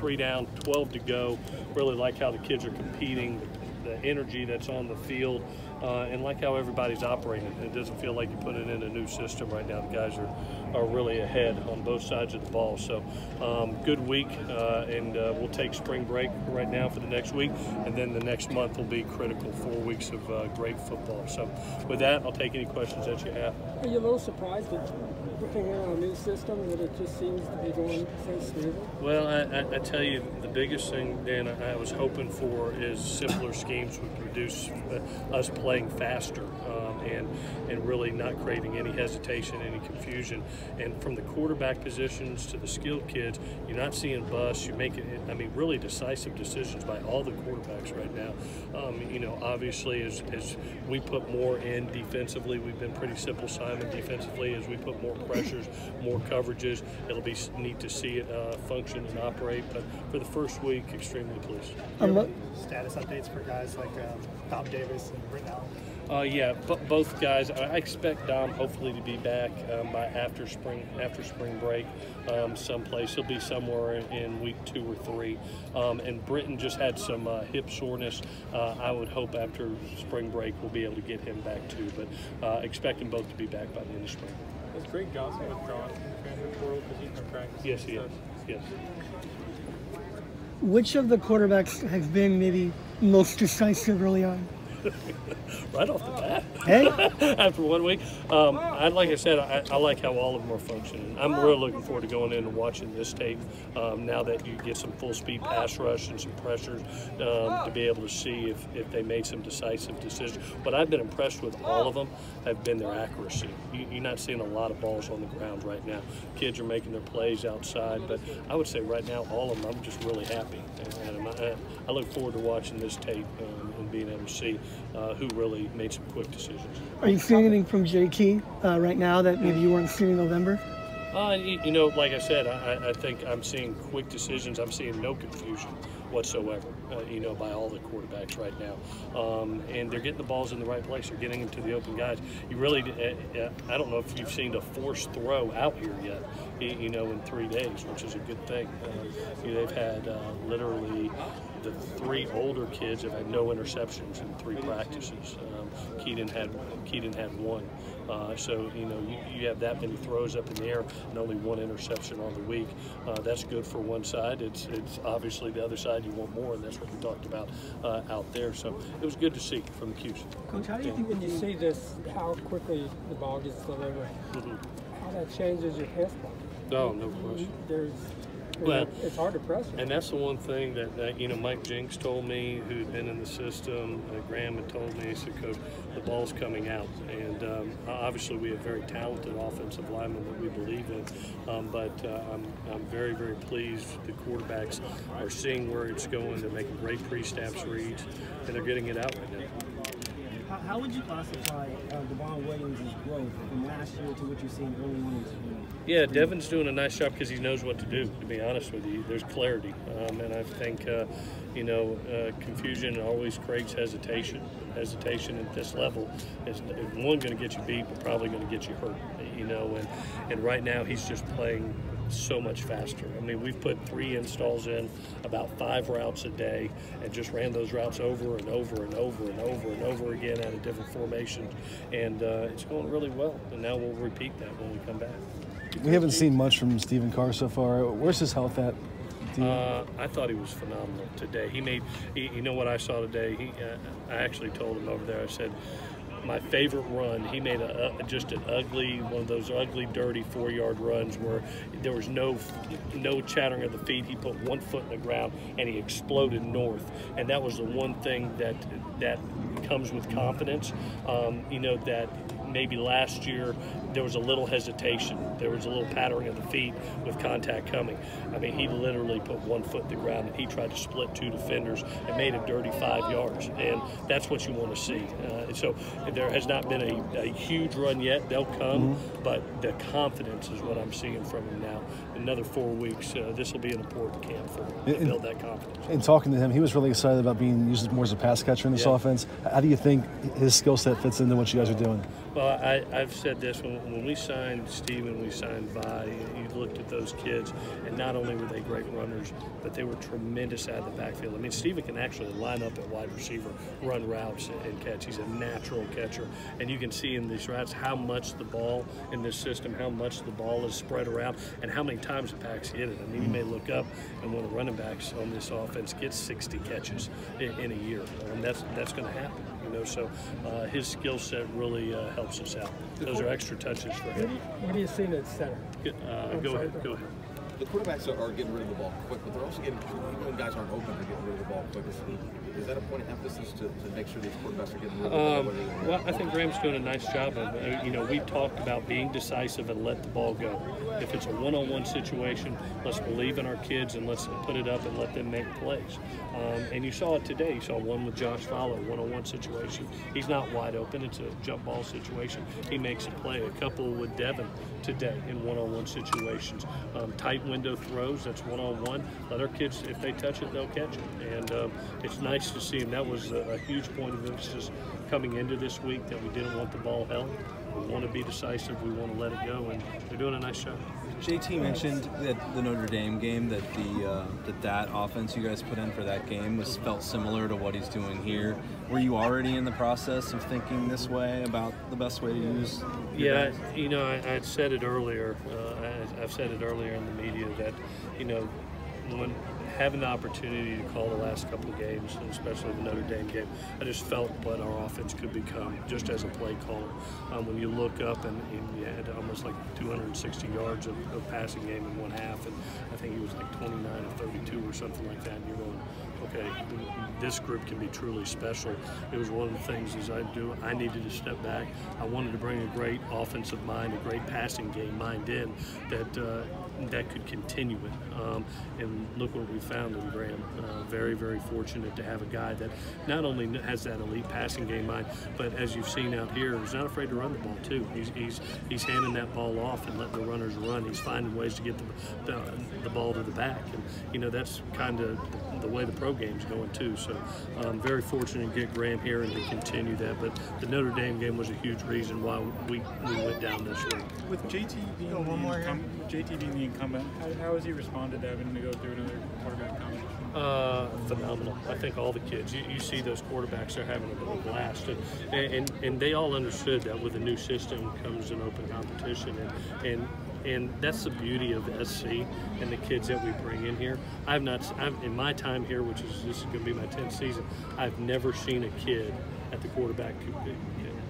3 down, 12 to go. Really like how the kids are competing, the energy that's on the field, and like how everybody's operating. It doesn't feel like you're putting in a new system right now. The guys are really ahead on both sides of the ball. So good week, and we'll take spring break right now for the next week, and then the next month will be critical, 4 weeks of great football. So with that, I'll take any questions that you have. Are you a little surprised that looking at a new system that it just seems to be going so smoothly? Well, I tell you, the biggest thing, Dan, I was hoping for is simpler schemes would reduce us playing faster and really not creating any hesitation, any confusion. And from the quarterback positions to the skilled kids, you're not seeing busts. You're making, really decisive decisions by all the quarterbacks right now. Obviously, as we put more in defensively, we've been pretty simple, Simon, defensively. As we put more pressures, more coverages, it'll be neat to see it function and operate. But for the first week, extremely pleased. Status updates for guys like Dom Davis and Britton Allen? Yeah, both guys. I expect Dom hopefully to be back by after spring break someplace. He'll be somewhere in week 2 or 3. And Britton just had some hip soreness. I would hope after spring break we'll be able to get him back too. But expect them both to be back by the end of spring. Is Greg Johnson withdrawn from the transfer portal because he's been practicing? Yes, he is. Yes. Which of the quarterbacks has been maybe most decisive early on? Right off the bat. Hey? After 1 week. Like I said, I like how all of them are functioning. I'm really looking forward to going in and watching this tape now that you get some full-speed pass rush and some pressures to be able to see if they made some decisive decisions. What I've been impressed with all of them have been their accuracy. You're not seeing a lot of balls on the ground right now. Kids are making their plays outside, but I would say right now all of them, I'm just really happy. And I look forward to watching this tape and being able to see who really made some quick decisions. Are you seeing anything from J.K. Right now that maybe you weren't seeing in November? Like I said, I think I'm seeing quick decisions. I'm seeing no confusion whatsoever, by all the quarterbacks right now. And they're getting the balls in the right place. They're getting them to the open guys. You really, I don't know if you've seen a forced throw out here yet, in 3 days, which is a good thing. They've had literally the 3 older kids have had no interceptions in 3 practices. Keaton had 1. So you have that many throws up in the air and only 1 interception on the week. That's good for one side. It's obviously the other side you want more, and that's what we talked about out there. So it was good to see from the Qs. Coach, how do you think when you see this, how quickly the ball gets delivered, how that changes your pass block? No question. Well, it's hard to press her. And that's the one thing that Mike Jinks told me, who'd been in the system. Graham had told me, he said, Coach, the ball's coming out. And obviously we have very talented offensive linemen that we believe in. But I'm very, very pleased the quarterbacks are seeing where it's going. They're making great pre-snaps reads, and they're getting it out right now. How would you classify Devon Williams' growth from last year to what you're seeing early on in spring? Yeah, Devon's doing a nice job because he knows what to do, to be honest with you. There's clarity. And I think, confusion always creates hesitation. Hesitation at this level is, one, going to get you beat, but probably going to get you hurt, And right now he's just playing so much faster. We've put 3 installs in, about 5 routes a day, and just ran those routes over and over and over and over and over again out of different formations, and it's going really well. And now we'll repeat that when we come back. We haven't seen much from Stephen Carr so far. Where's his health at? I thought he was phenomenal today. You know what I saw today? I actually told him over there, I said, my favorite run, he made just an ugly, one of those ugly, dirty 4-yard runs where there was no chattering of the feet. He put 1 foot in the ground and he exploded north. And that was the one thing that comes with confidence. That maybe last year there was a little hesitation. There was a little pattering of the feet with contact coming. He literally put 1 foot in the ground and he tried to split 2 defenders and made a dirty 5 yards. And that's what you want to see. So there has not been a huge run yet. They'll come, but the confidence is what I'm seeing from him now. another 4 weeks, this will be an important camp for him to build that confidence. In talking to him, he was really excited about being used more as a pass catcher in this offense. How do you think his skill set fits into what you guys are doing? Well, I've said this, when we signed Steven, we signed Vi, you looked at those kids, and not only were they great runners, but they were tremendous out of the backfield. I mean, Steven can actually line up at wide receiver, run routes, and catch. He's a natural catcher, and you can see in these routes how much the ball in this system, how much the ball is spread around, and how many times the backs hit it. I mean, you may look up, and one of the running backs on this offense gets 60 catches in a year, and that's going to happen. So his skill set really helps us out. Those are extra touches for him. What do you see at center? Go ahead. The quarterbacks are getting rid of the ball quick, but they're also getting, even when guys aren't open, they're getting rid of the ball quick. Is that a point of emphasis to make sure these quarterbacks are getting rid of the ball? Well, I think Graham's doing a nice job of it. We talked about being decisive and let the ball go. If it's a one-on-one situation, let's believe in our kids and let's put it up and let them make plays. And you saw it today. You saw one with Josh Fowler, one-on-one situation. He's not wide open. It's a jump ball situation. He makes a play. A couple with Devon today in one-on-one situations. Tight window throws, that's one-on-one. Let our kids, if they touch it, they'll catch it. And it's nice to see him. That was a huge point of emphasis coming into this week, that we didn't want the ball held. We want to be decisive. We want to let it go, and they're doing a nice job. JT mentioned that the Notre Dame game, that that offense you guys put in for that game felt similar to what he's doing here. Were you already in the process of thinking this way about the best way to use? Yeah, I'd said it earlier. I've said it earlier in the media that, when having the opportunity to call the last couple of games, and especially the Notre Dame game, I just felt what our offense could become just as a play caller. When you look up and you had almost like 260 yards of passing game in one half, and I think he was like 29 or 32 or something like that, and you're going, okay, this group can be truly special. It was one of the things I needed to step back. I wanted to bring a great offensive mind, a great passing game mind in that could continue it. And look what we found in Graham. Very, very fortunate to have a guy that not only has that elite passing game mind, but as you've seen out here, he's not afraid to run the ball too. He's handing that ball off and letting the runners run. He's finding ways to get the ball to the back, and that's kind of the way the pro game's going too. So I'm very fortunate to get Graham here and to continue that. But the Notre Dame game was a huge reason why we went down this road. With JT being the incumbent, how has he responded to having to go through another quarterback competition? Phenomenal. I think all the kids, you see those quarterbacks are having a blast, and they all understood that with a new system comes an open competition, and that's the beauty of SC and the kids that we bring in here. I've in my time here, this is going to be my 10th season, I've never seen a kid at the quarterback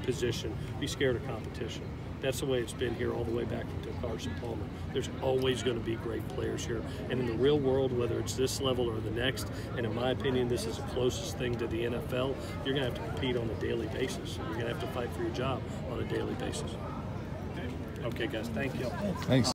position be scared of competition. That's the way it's been here all the way back to Carson Palmer. There's always going to be great players here. And in the real world, whether it's this level or the next, and in my opinion, this is the closest thing to the NFL, you're going to have to compete on a daily basis. You're going to have to fight for your job on a daily basis. Okay, guys, thank you. Thanks.